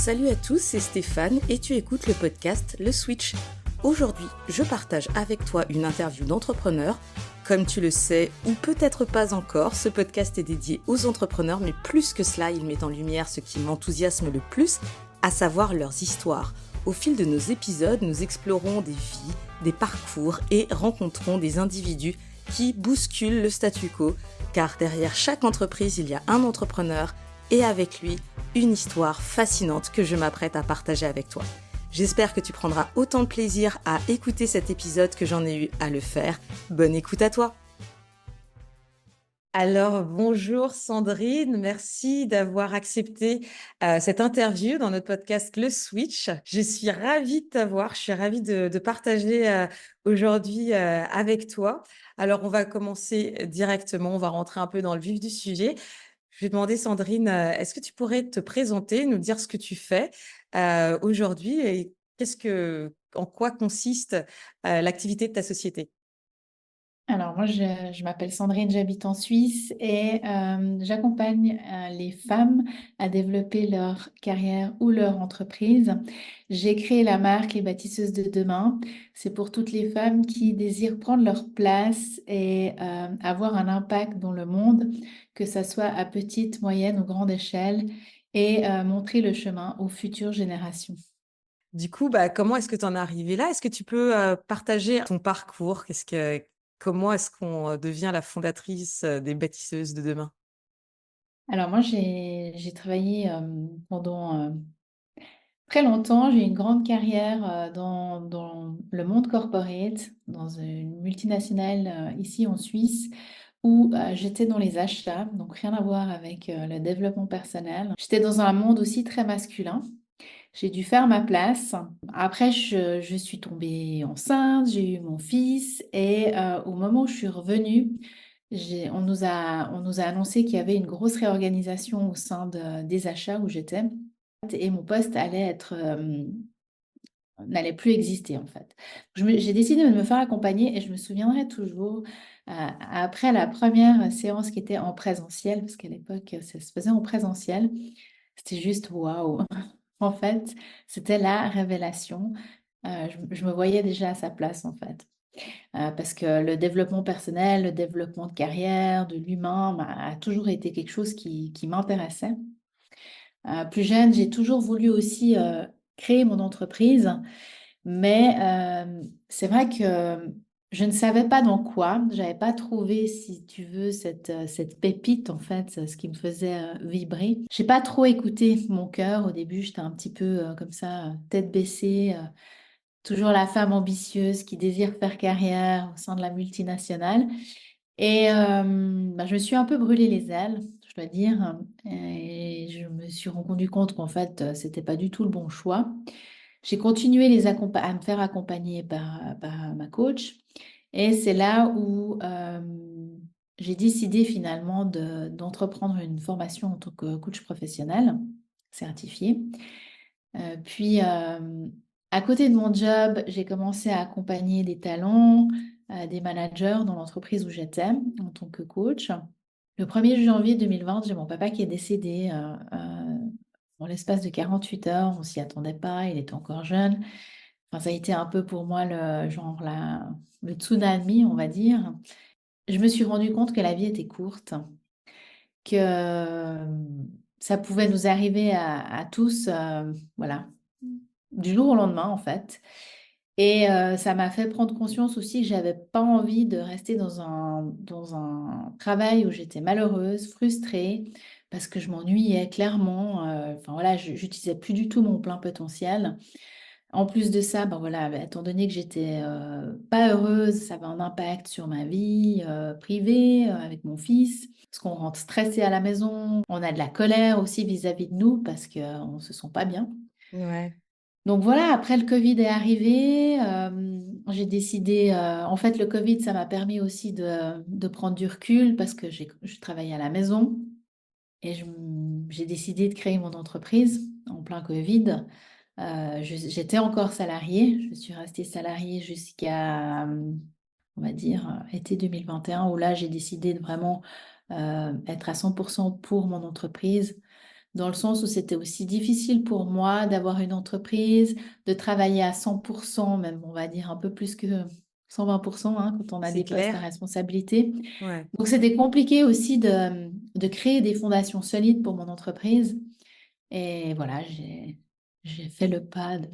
Salut à tous, c'est Stéphane et tu écoutes le podcast Le Switch. Aujourd'hui, je partage avec toi une interview d'entrepreneur. Comme tu le sais, ou peut-être pas encore, ce podcast est dédié aux entrepreneurs, mais plus que cela, il met en lumière ce qui m'enthousiasme le plus, à savoir leurs histoires. Au fil de nos épisodes, nous explorons des vies, des parcours et rencontrons des individus qui bousculent le statu quo, car derrière chaque entreprise, il y a un entrepreneur et avec lui, une histoire fascinante que je m'apprête à partager avec toi. J'espère que tu prendras autant de plaisir à écouter cet épisode que j'en ai eu à le faire. Bonne écoute à toi. Alors, bonjour Sandrine, merci d'avoir accepté cette interview dans notre podcast Le Switch. Je suis ravie de t'avoir, je suis ravie de partager aujourd'hui avec toi. Alors, on va commencer directement, on va rentrer un peu dans le vif du sujet. Je vais demander, Sandrine, est-ce que tu pourrais te présenter, nous dire ce que tu fais aujourd'hui et en quoi consiste l'activité de ta société? Alors moi, je m'appelle Sandrine, j'habite en Suisse et j'accompagne les femmes à développer leur carrière ou leur entreprise. J'ai créé la marque Les Bâtisseuses de demain. C'est pour toutes les femmes qui désirent prendre leur place et avoir un impact dans le monde, que ça soit à petite, moyenne ou grande échelle, et montrer le chemin aux futures générations. Du coup, comment est-ce que tu en es arrivée là? Est-ce que tu peux partager ton parcours? Comment est-ce qu'on devient la fondatrice des bâtisseuses de demain? Alors moi, j'ai travaillé pendant très longtemps. J'ai eu une grande carrière dans le monde corporate, dans une multinationale ici en Suisse, où j'étais dans les achats, donc rien à voir avec le développement personnel. J'étais dans un monde aussi très masculin. J'ai dû faire ma place. Après, je suis tombée enceinte, j'ai eu mon fils et au moment où je suis revenue, on nous a annoncé qu'il y avait une grosse réorganisation au sein des achats où j'étais et mon poste n'allait plus exister en fait. J'ai décidé de me faire accompagner et je me souviendrai toujours, après la première séance qui était en présentiel, parce qu'à l'époque ça se faisait en présentiel, c'était juste waouh! En fait, c'était la révélation. Je me voyais déjà à sa place en fait. Parce que le développement personnel, le développement de carrière, de l'humain, a toujours été quelque chose qui m'intéressait. Plus jeune, j'ai toujours voulu aussi créer mon entreprise, mais c'est vrai que je ne savais pas dans quoi. J'avais pas trouvé, si tu veux, cette pépite, en fait, ce qui me faisait vibrer. J'ai pas trop écouté mon cœur. Au début, j'étais un petit peu comme ça, tête baissée, toujours la femme ambitieuse qui désire faire carrière au sein de la multinationale. Et je me suis un peu brûlé les ailes, je dois dire, et je me suis rendu compte qu'en fait, c'était pas du tout le bon choix. J'ai continué à me faire accompagner par ma coach, et c'est là où j'ai décidé finalement d'entreprendre une formation en tant que coach professionnel certifié. Puis, à côté de mon job, j'ai commencé à accompagner des talents, des managers dans l'entreprise où j'étais en tant que coach. Le 1er janvier 2020, j'ai mon papa qui est décédé en l'espace de 48 heures. On ne s'y attendait pas, il était encore jeune. Enfin, ça a été un peu pour moi le tsunami, on va dire. Je me suis rendu compte que la vie était courte, que ça pouvait nous arriver à tous, voilà, du jour au lendemain en fait. Et ça m'a fait prendre conscience aussi que j'avais pas envie de rester dans un travail où j'étais malheureuse, frustrée, parce que je m'ennuyais clairement. Enfin voilà, j'utilisais plus du tout mon plein potentiel. En plus de ça, ben voilà, étant donné que j'étais pas heureuse, ça avait un impact sur ma vie privée avec mon fils, parce qu'on rentre stressé à la maison, on a de la colère aussi vis-à-vis de nous parce qu'on se sent pas bien. Ouais. Donc voilà, après le Covid est arrivé, j'ai décidé, en fait le Covid, ça m'a permis aussi de prendre du recul parce que je travaillais à la maison et j'ai décidé de créer mon entreprise en plein Covid. J'étais encore salariée, je suis restée salariée jusqu'à, on va dire, été 2021 où là j'ai décidé de vraiment être à 100% pour mon entreprise dans le sens où c'était aussi difficile pour moi d'avoir une entreprise, de travailler à 100%, même on va dire un peu plus que 120%, hein, quand on a C'est des postes à clair. responsabilité. Ouais. Donc c'était compliqué aussi de créer des fondations solides pour mon entreprise. Et voilà, j'ai fait le pas de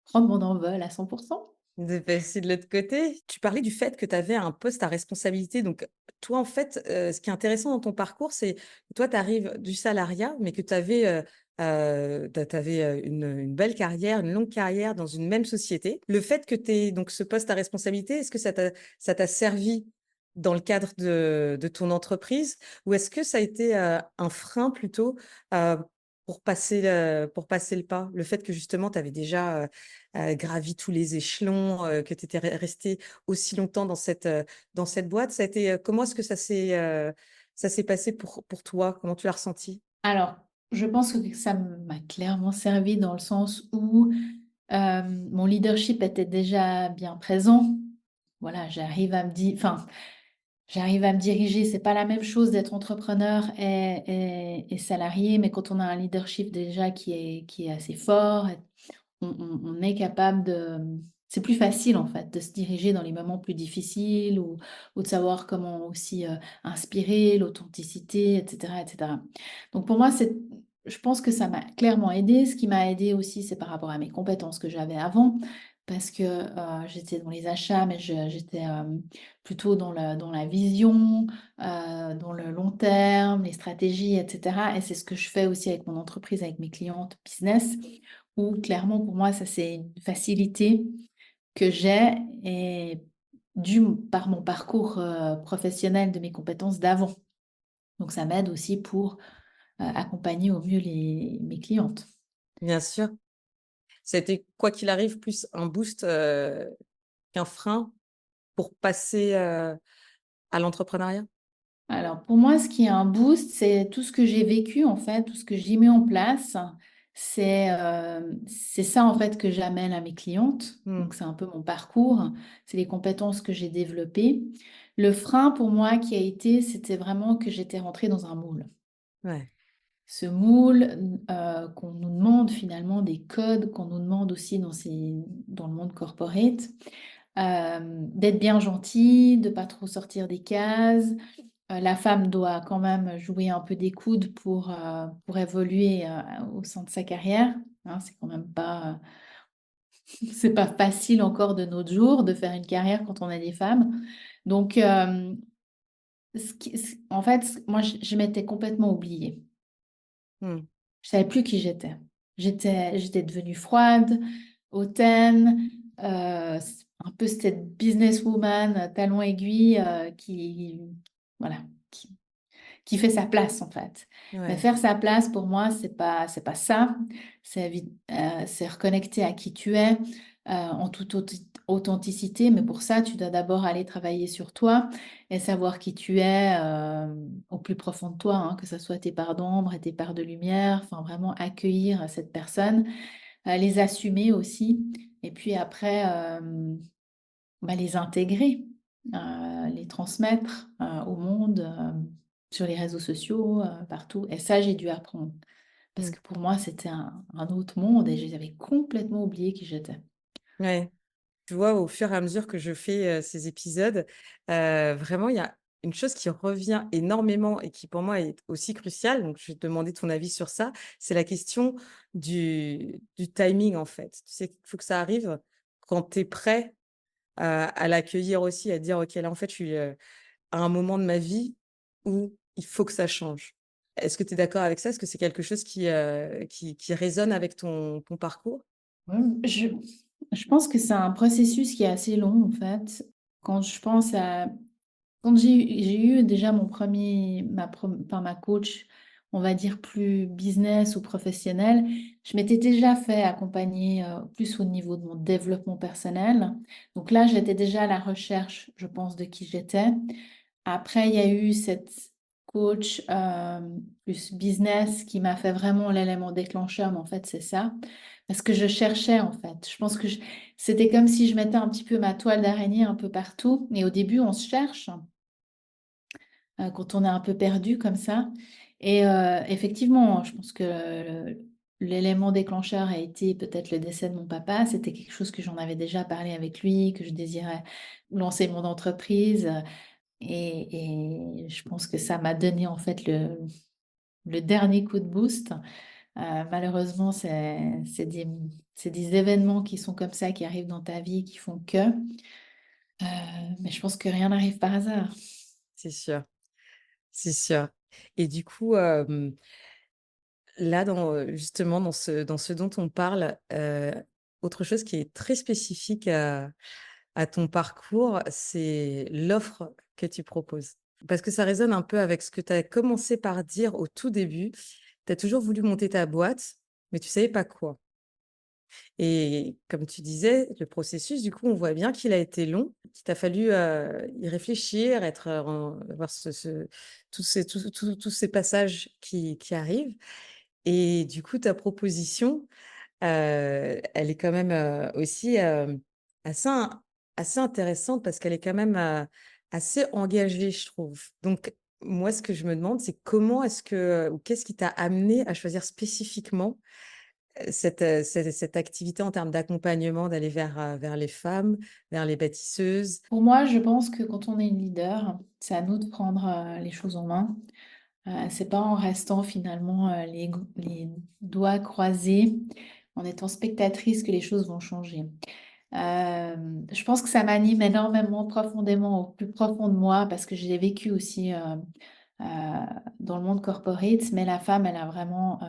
prendre mon envol à 100%. De passer de l'autre côté. Tu parlais du fait que tu avais un poste à responsabilité. Donc, toi, en fait, ce qui est intéressant dans ton parcours, c'est que toi, tu arrives du salariat, mais que tu avais, une belle carrière, une longue carrière dans une même société. Le fait que tu aies donc ce poste à responsabilité, est-ce que ça t'a servi dans le cadre de ton entreprise ou est-ce que ça a été un frein plutôt euh, pour passer le pas? Le fait que justement, tu avais déjà gravi tous les échelons, que tu étais resté aussi longtemps dans cette boîte. Ça a été, comment est-ce que ça s'est passé pour toi? Comment tu l'as ressenti? Alors, je pense que ça m'a clairement servi dans le sens où mon leadership était déjà bien présent. Voilà, j'arrive à me diriger. C'est pas la même chose d'être entrepreneur et salarié, mais quand on a un leadership déjà qui est assez fort, on est capable de... C'est plus facile en fait de se diriger dans les moments plus difficiles ou de savoir comment aussi inspirer l'authenticité, etc., etc. Donc pour moi, je pense que ça m'a clairement aidé. Ce qui m'a aidé aussi, c'est par rapport à mes compétences que j'avais avant, parce que j'étais dans les achats, mais j'étais plutôt dans la vision, dans le long terme, les stratégies, etc. Et c'est ce que je fais aussi avec mon entreprise, avec mes clientes business où clairement pour moi, ça c'est une facilité que j'ai et due par mon parcours professionnel de mes compétences d'avant. Donc ça m'aide aussi pour accompagner au mieux mes clientes. Bien sûr. C'était, quoi qu'il arrive, plus un boost qu'un frein pour passer à l'entrepreneuriat? Alors pour moi, ce qui est un boost, c'est tout ce que j'ai vécu en fait, tout ce que j'ai mis en place. C'est ça en fait que j'amène à mes clientes. Hmm. Donc c'est un peu mon parcours, c'est les compétences que j'ai développées. Le frein pour moi qui a été, c'était vraiment que j'étais rentrée dans un moule. Ouais. Ce moule qu'on nous demande finalement, des codes qu'on nous demande aussi dans le monde corporate, d'être bien gentil, de pas trop sortir des cases. La femme doit quand même jouer un peu des coudes pour évoluer au sein de sa carrière. Hein, c'est quand même pas, c'est pas facile encore de nos jours de faire une carrière quand on est des femmes. Donc, en fait, moi, je m'étais complètement oubliée. Hmm. Je savais plus qui j'étais. J'étais devenue froide, hautaine, un peu cette businesswoman talon aiguille voilà, qui fait sa place en fait. Mais Ouais. faire sa place pour moi, c'est pas ça. C'est reconnecter à qui tu es en toute authenticité. Mais pour ça, tu dois d'abord aller travailler sur toi et savoir qui tu es au plus profond de toi, hein, que ce soit tes parts d'ombre et tes parts de lumière. Enfin, vraiment accueillir cette personne, les assumer aussi. Et puis après, les intégrer, les transmettre au monde sur les réseaux sociaux, partout. Et ça, j'ai dû apprendre. Parce Hmm. que pour moi, c'était un autre monde et j'avais complètement oublié qui j'étais. Ouais. Tu vois, au fur et à mesure que je fais ces épisodes, vraiment, il y a une chose qui revient énormément et qui pour moi est aussi cruciale, donc je vais te demander ton avis sur ça, c'est la question du timing en fait. Tu sais qu'il faut que ça arrive quand tu es prêt à l'accueillir aussi, à dire: «OK, là, en fait, je suis, à un moment de ma vie où il faut que ça change». Est-ce que tu es d'accord avec ça? Est-ce que c'est quelque chose qui résonne avec ton parcours? Ouais, je pense que c'est un processus qui est assez long, en fait. Quand je pense à Quand j'ai eu déjà mon premier, enfin, ma coach, on va dire plus business ou professionnel, je m'étais déjà fait accompagner plus au niveau de mon développement personnel. Donc là, j'étais déjà à la recherche, je pense, de qui j'étais. Après, il y a eu cette coach plus business qui m'a fait vraiment l'élément déclencheur, mais en fait, c'est ça. Parce que je cherchais, en fait. Je pense que c'était comme si je mettais un petit peu ma toile d'araignée un peu partout. Et au début, on se cherche quand on est un peu perdu comme ça. Et effectivement, je pense que l'élément déclencheur a été peut-être le décès de mon papa. C'était quelque chose que j'en avais déjà parlé avec lui, que je désirais lancer mon entreprise. Et je pense que ça m'a donné en fait le dernier coup de boost. Malheureusement, c'est des événements qui sont comme ça, qui arrivent dans ta vie, qui font que. Mais je pense que rien n'arrive par hasard. C'est sûr, c'est sûr. Et du coup, là, justement, dans ce dont on parle, autre chose qui est très spécifique à ton parcours, c'est l'offre que tu proposes. Parce que ça résonne un peu avec ce que tu as commencé par dire au tout début. Tu as toujours voulu monter ta boîte, mais tu savais pas quoi. Et comme tu disais, le processus, du coup, on voit bien qu'il a été long, qu'il t'a fallu, y réfléchir, être, avoir tous ces passages qui arrivent. Et du coup, ta proposition, elle est quand même, aussi, assez in assez intéressante parce qu'elle est quand même, assez engagée, je trouve. Donc moi, ce que je me demande, c'est comment est-ce que ou qu'est-ce qui t'a amené à choisir spécifiquement, cette activité en termes d'accompagnement, d'aller vers les femmes, vers les bâtisseuses? Pour moi, je pense que quand on est une leader, c'est à nous de prendre les choses en main. C'est pas en restant finalement les doigts croisés, en étant spectatrice que les choses vont changer. Je pense que ça m'anime énormément, profondément, au plus profond de moi, parce que j'ai vécu aussi euh, dans le monde corporate, mais la femme, elle a vraiment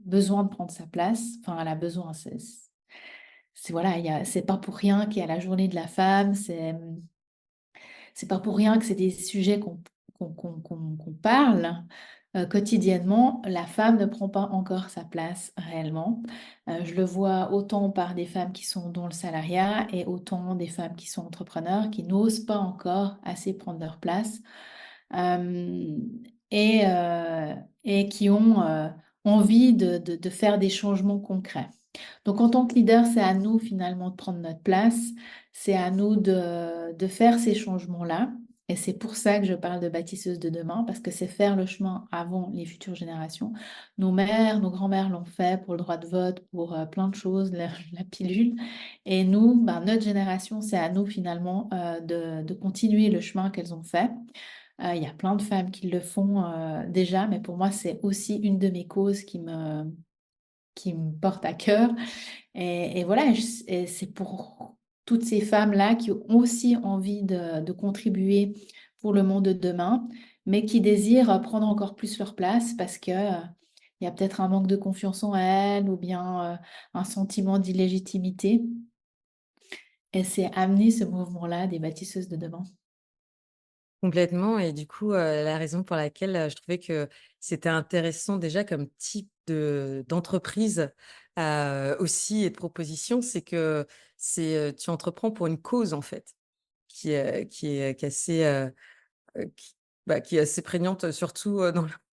besoin de prendre sa place. Enfin, elle a besoin. Voilà, c'est pas pour rien qu'il y a la journée de la femme. C'est pas pour rien que c'est des sujets qu'on parle quotidiennement. La femme ne prend pas encore sa place réellement. Je le vois autant par des femmes qui sont dans le salariat et autant des femmes qui sont entrepreneurs qui n'osent pas encore assez prendre leur place euh, et, euh, et qui ont envie de faire des changements concrets. Donc, en tant que leader, c'est à nous finalement de prendre notre place, c'est à nous de faire ces changements-là. Et c'est pour ça que je parle de bâtisseuse de demain, parce que c'est faire le chemin avant les futures générations. Nos mères, nos grands-mères l'ont fait pour le droit de vote, pour plein de choses, la pilule. Et nous, ben, notre génération, c'est à nous finalement de continuer le chemin qu'elles ont fait. Il y a plein de femmes qui le font déjà, mais pour moi, c'est aussi une de mes causes qui me porte à cœur. Et voilà, et c'est pour toutes ces femmes-là qui ont aussi envie de contribuer pour le monde de demain, mais qui désirent prendre encore plus leur place parce que, il y a peut-être un manque de confiance en elles ou bien un sentiment d'illégitimité. Et c'est amener ce mouvement-là des bâtisseuses de demain. Complètement. Et du coup, la raison pour laquelle, je trouvais que c'était intéressant déjà comme type d'entreprise, aussi et de proposition, c'est que tu entreprends pour une cause en fait, qui est assez, qui est assez prégnante, surtout,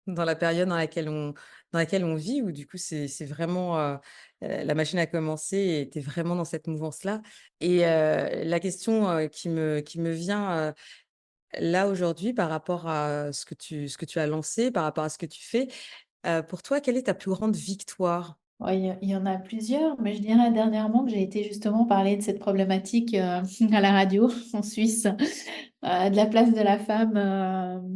dans la période dans laquelle on vit, où du coup c'est vraiment, la machine a commencé et tu es vraiment dans cette mouvance-là. Et la question, qui me vient, là, aujourd'hui, par rapport à ce que tu as lancé, par rapport à ce que tu fais, pour toi, quelle est ta plus grande victoire? Ouais, il y en a plusieurs, mais je dirais dernièrement que j'ai été justement parler de cette problématique à la radio en Suisse, de la place de la femme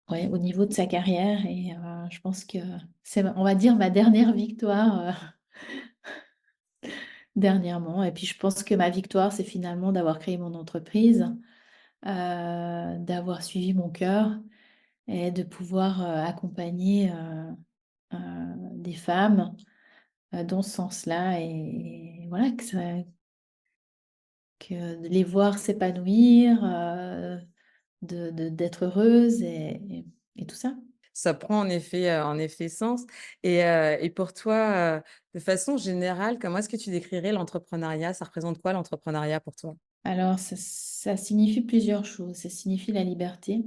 ouais, au niveau de sa carrière. Et je pense que c'est, on va dire, ma dernière victoire dernièrement. Et puis je pense que ma victoire, c'est finalement d'avoir créé mon entreprise, d'avoir suivi mon cœur et de pouvoir accompagner des femmes dans ce sens-là. Et voilà, que de les voir s'épanouir, d'être heureuse et tout ça. Ça prend en effet sens. Et pour toi, de façon générale, comment est-ce que tu décrirais l'entrepreneuriat? Ça représente quoi l'entrepreneuriat pour toi? Alors, ça signifie plusieurs choses. Ça signifie la liberté,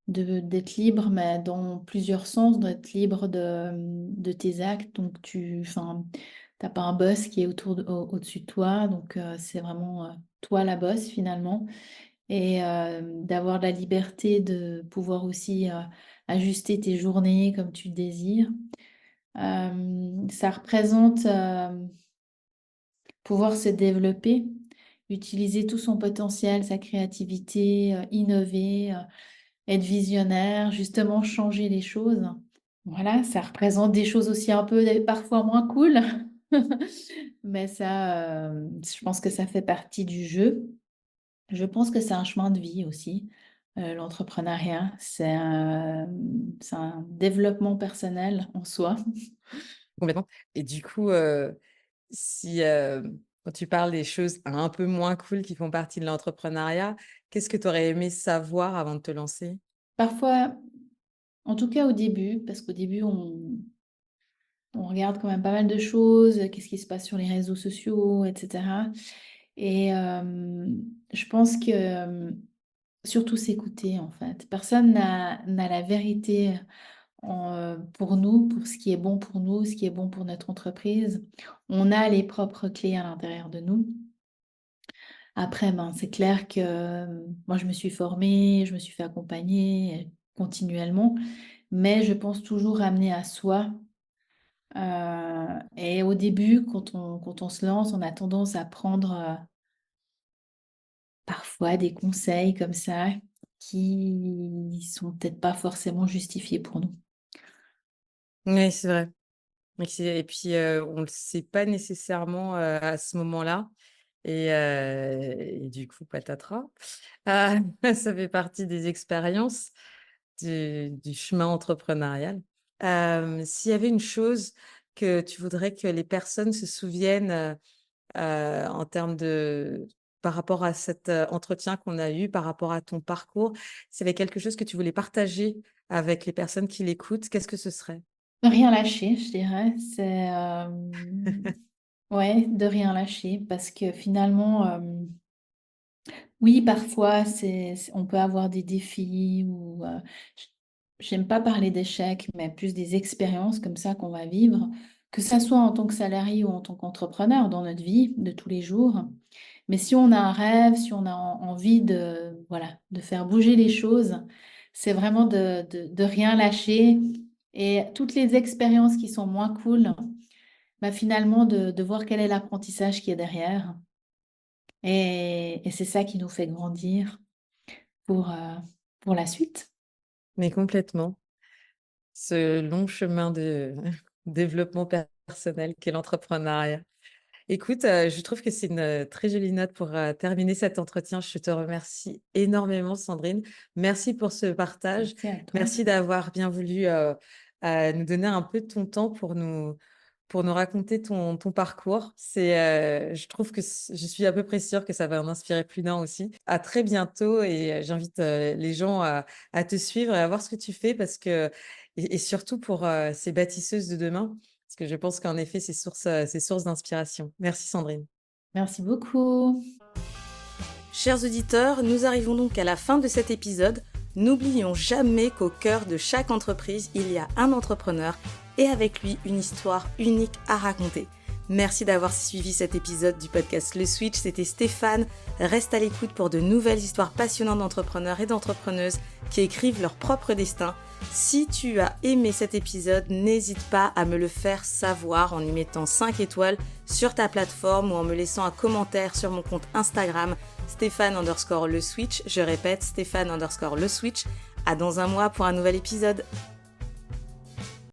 d'être libre, mais dans plusieurs sens, d'être libre de tes actes. Donc, enfin, t'as pas un boss qui est au-dessus de toi. Donc, c'est vraiment toi la boss finalement. et d'avoir la liberté de pouvoir aussi ajuster tes journées comme tu le désires. Ça représente pouvoir se développer, utiliser tout son potentiel, sa créativité, innover, être visionnaire, justement changer les choses. Voilà, ça représente des choses aussi un peu parfois moins cool, mais ça, je pense que ça fait partie du jeu. Je pense que c'est un chemin de vie aussi, l'entrepreneuriat. C'est un développement personnel en soi. Complètement. Et du coup, si, quand tu parles des choses un peu moins cool qui font partie de l'entrepreneuriat, qu'est-ce que tu aurais aimé savoir avant de te lancer? Parfois, en tout cas au début, parce qu'au début on regarde quand même pas mal de choses, qu'est-ce qui se passe sur les réseaux sociaux, et cetera. Et je pense que, surtout s'écouter en fait. Personne n'a la vérité pour nous, pour ce qui est bon pour nous, ce qui est bon pour notre entreprise. On a les propres clés à l'intérieur de nous. Après, ben, c'est clair que moi, je me suis formée, je me suis fait accompagner continuellement, mais je pense toujours ramener à soi. Et au début, quand on se lance, on a tendance à prendre parfois des conseils comme ça qui sont peut-être pas forcément justifiés pour nous. Oui, c'est vrai. Et puis, on le sait pas nécessairement, à ce moment-là et du coup, patatras. Ah, ça fait partie des expériences du chemin entrepreneurial. S'il y avait une chose que tu voudrais que les personnes se souviennent, en termes de par rapport à cet, entretien qu'on a eu, par rapport à ton parcours, s'il y avait quelque chose que tu voulais partager avec les personnes qui l'écoutent, qu'est-ce que ce serait? Ne rien lâcher, je dirais. C'est ouais, de rien lâcher parce que finalement, oui, parfois, on peut avoir des défis ou j'aime pas parler d'échecs, mais plus des expériences comme ça qu'on va vivre, que ça soit en tant que salarié ou en tant qu'entrepreneur dans notre vie de tous les jours. Mais si on a un rêve, si on a envie de, voilà, de faire bouger les choses, c'est vraiment de rien lâcher. Et toutes les expériences qui sont moins cool, bah finalement, de voir quel est l'apprentissage qui est derrière. Et c'est ça qui nous fait grandir pour, euh, pour la suite. Mais complètement. Ce long chemin de développement personnel qu'est l'entrepreneuriat. Écoute, je trouve que c'est une, très jolie note pour, terminer cet entretien. Je te remercie énormément Sandrine. Merci pour ce partage. Merci à toi. Merci d'avoir bien voulu, nous donner un peu de ton temps pour nous raconter ton parcours. Je trouve que je suis à peu près sûre que ça va en inspirer plus d'un aussi. À très bientôt et j'invite, les gens à te suivre et à voir ce que tu fais parce que et surtout pour, ces bâtisseuses de demain, parce que je pense qu'en effet, c'est source d'inspiration. Merci Sandrine. Merci beaucoup. Chers auditeurs, nous arrivons donc à la fin de cet épisode. N'oublions jamais qu'au cœur de chaque entreprise, il y a un entrepreneur et avec lui une histoire unique à raconter. Merci d'avoir suivi cet épisode du podcast Le Switch, c'était Stéphane. Reste à l'écoute pour de nouvelles histoires passionnantes d'entrepreneurs et d'entrepreneuses qui écrivent leur propre destin. Si tu as aimé cet épisode, n'hésite pas à me le faire savoir en y mettant 5 étoiles sur ta plateforme ou en me laissant un commentaire sur mon compte Instagram Stéphane_le Switch. Je répète, Stéphane_le Switch. À dans un mois pour un nouvel épisode.